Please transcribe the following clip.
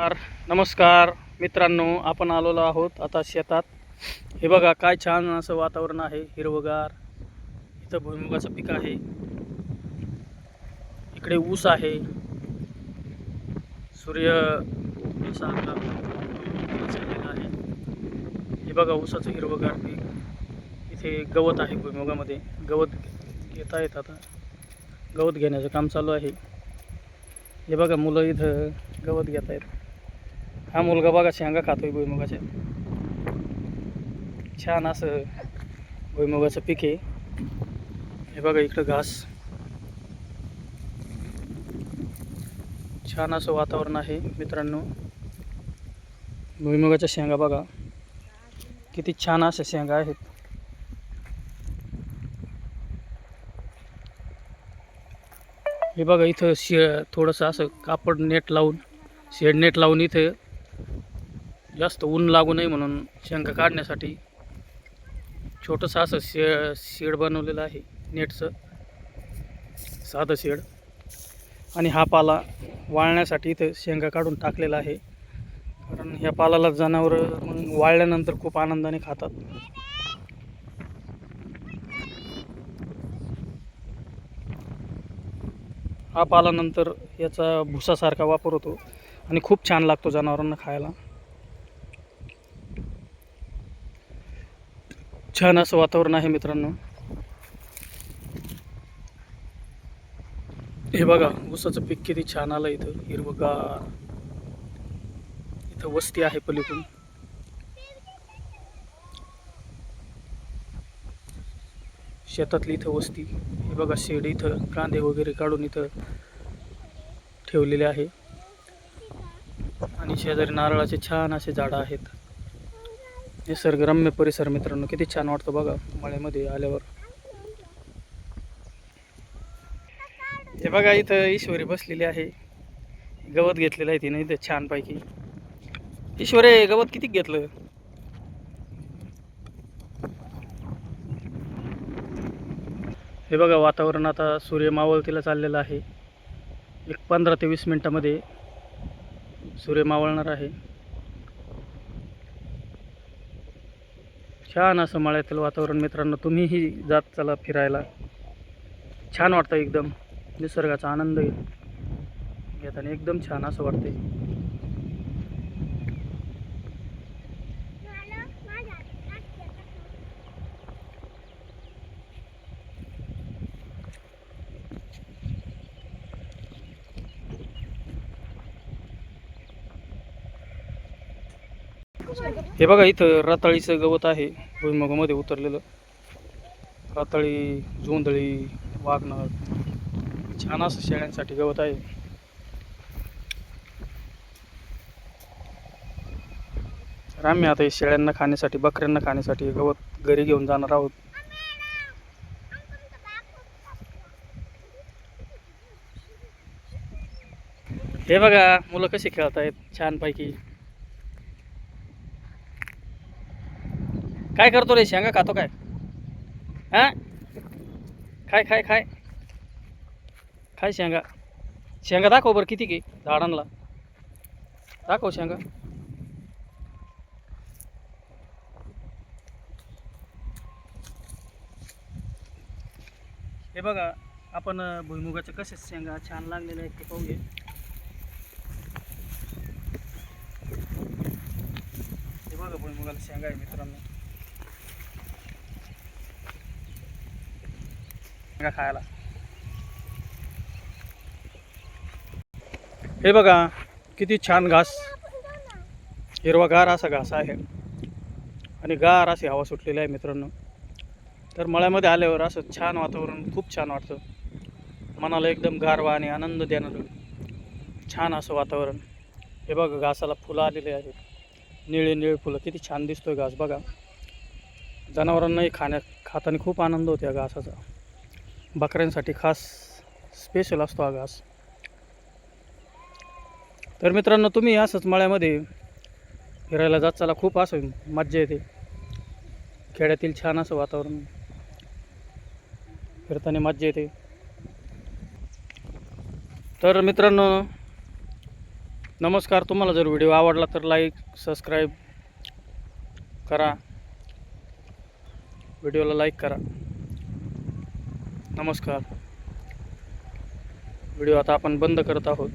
नमस्कार मित्रांनो, आपण आलेलो आहोत आता शेतात. हे बघा काय छान असं वातावरण आहे, हिरवगार. इथं भुईमुगाचं पीक आहे, इकडे ऊस आहे. सूर्य असा आपला चाललेला आहे. हे बघा ऊसाचं हिरवगार पीक. इथे गवत आहे, भुईमुगामध्ये गवत घेता येत. आता गवत घेण्याचं काम चालू आहे. हे बघा मुलं इथं गवत घेत आहेत. हा मुलगा बघा शेंगा खातोय भुईमुगाच्या. छान असं भुईमुगाचं पीक आहे. हे बघा इकडं घास. छान असं वातावरण आहे मित्रांनो. भुईमुगाच्या शेंगा बघा किती छान अशा शेंगा आहेत. हे बघा इथं थोडंसं असं कापड नेट लावून, शेड नेट लावून इथं जास्त ऊन लागू नये म्हणून शेंगा काढण्यासाठी छोटंसं असं शेड बनवलेलं आहे, नेटचं साधं शेड. आणि हा पाला वाळण्यासाठी इथं शेंगा काढून टाकलेला आहे, कारण ह्या पालाला जनावरं मग वाळल्यानंतर खूप आनंदाने खातात. हा पाला नंतर याचा भुसासारखा वापर होतो आणि खूप छान लागतो जनावरांना खायला. छान असं वातावरण आहे मित्रांनो. हे बघा ऊसाचं पीक किती छान आलं, इथं हिरवगार. इथं वस्ती आहे पलीकडून. शेतातली इथं वस्ती. हे बघा शेड, इथं कांदे वगैरे काढून इथं ठेवलेले आहे. आणि शेजारी नारळाचे छान असे झाडं आहेत. निसर्गरम्य परिसर मित्रांनो, किती छान वाटतं बघा मळ्यामध्ये आल्यावर. हे बघा इथं ईश्वरी बसलेली आहे, गवत घेतलेलं आहे तिने इथं छानपैकी. ईश्वरे गवत किती घेतलं? हे बघा वातावरण आता सूर्य मावळतीला चाललेलं आहे. एक 15 ते 20 मिनिटामध्ये सूर्य मावळणार आहे. छान असं मळ्यातील वातावरण मित्रांनो. तुम्हीही जात चला फिरायला. छान वाटतं एकदम. निसर्गाचा आनंद घेताना एकदम छान असं वाटते. हे बघा इथं रताळीचं गवत आहे भुईमुगामध्ये उतरलेलं. रताळी, जोंधळी, वाघनर, छान असं शेळ्यांसाठी गवत आहे. तर आम्ही आता हे शेळ्यांना खाण्यासाठी, बकऱ्यांना खाण्यासाठी गवत घरी घेऊन जाणार आहोत. हे बघा मुलं कशी खेळत आहेत छानपैकी. काय करतो रे? शेंगा खातो काय? हा, खाय खाय खाय खाय शेंगा. शेंगा दाखव बरं किती घे झाडांना. दाखव शेंगा. हे बघा आपण भुईमुगाचे कसे शेंगा छान लागलेले आहेत ते पाहूया. हे बघा भुईमुगाला शेंगा आहे मित्रांनो, शेंगा खायला. हे बघा किती छान घास, हिरवागार असा घास आहे आणि गार अशी हवा सुटलेली आहे मित्रांनो. तर मळ्यामध्ये आल्यावर असं छान वातावरण खूप छान वाटतं. मनाला एकदम गारवा आणि आनंद देणारं छान असं वातावरण. हे बघा घासाला फुलं आलेली आहेत, निळे निळे फुलं. किती छान दिसतोय घास बघा. जनावरांनाही खाताना खूप आनंद होतो या घासाचा. बकऱ्यांसाठी खास स्पेशल असतो हा घास. तर मित्रांनो तुम्ही असंच मळ्यामध्ये फिरायला जात चला, खूप असं मज्जा येते. खेड्यातील छान असं वातावरण फिरताना मज्जा येते. तर मित्रांनो नमस्कार. तुम्हाला जर व्हिडिओ आवडला तर लाईक सबस्क्राईब करा, व्हिडिओला लाईक करा. नमस्कार. व्हिडिओ आता आपण बंद करत आहोत.